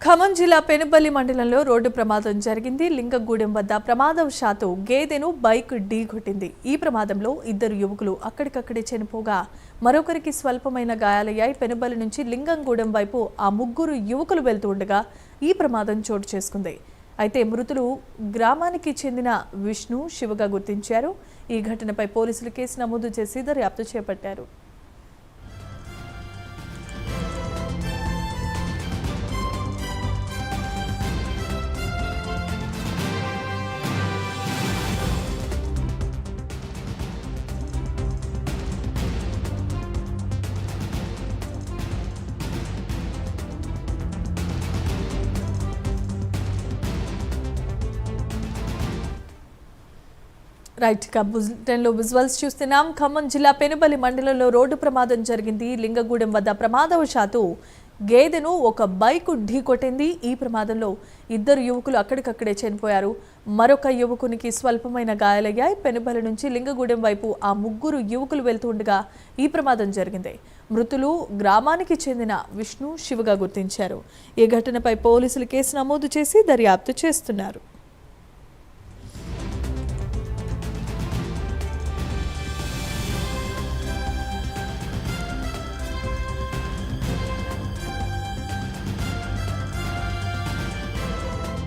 ఖమ్మం జిల్లా పెనుబల్లి మండలంలో రోడ్డు ప్రమాదం జరిగింది. లింగగూడెం వద్ద ప్రమాదవశాత్తు గేదెను బైక్ ఢీకొట్టింది. ఈ ప్రమాదంలో ఇద్దరు యువకులు అక్కడికక్కడే చనిపోగా మరొకరికి స్వల్పమైన గాయాలయ్యాయి. పెనుబల్లి నుంచి లింగంగూడెం వైపు ఆ ముగ్గురు యువకులు వెళ్తూ ఉండగా ఈ ప్రమాదం చోటు చేసుకుంది. అయితే మృతులు గ్రామానికి చెందిన విష్ణు, శివగా గుర్తించారు. ఈ ఘటనపై పోలీసులు కేసు నమోదు చేసి దర్యాప్తు చేపట్టారు. రైట్ గా బులెటిన్లో విజువల్స్ చూస్తున్నాం. ఖమ్మం జిల్లా పెనుబల్లి మండలంలో రోడ్డు ప్రమాదం జరిగింది. లింగగూడెం వద్ద ప్రమాదవశాత్తు గేదెను ఒక బైక్ ఢీకొట్టింది. ఈ ప్రమాదంలో ఇద్దరు యువకులు అక్కడికక్కడే చనిపోయారు. మరొక యువకునికి స్వల్పమైన గాయాలయ్యాయి. పెనుబల్లి నుంచి లింగగూడెం వైపు ఆ ముగ్గురు యువకులు వెళ్తుండగా ఈ ప్రమాదం జరిగింది. మృతులు గ్రామానికి చెందిన విష్ణు, శివగా గుర్తించారు. ఈ ఘటనపై పోలీసులు కేసు నమోదు చేసి దర్యాప్తు చేస్తున్నారు.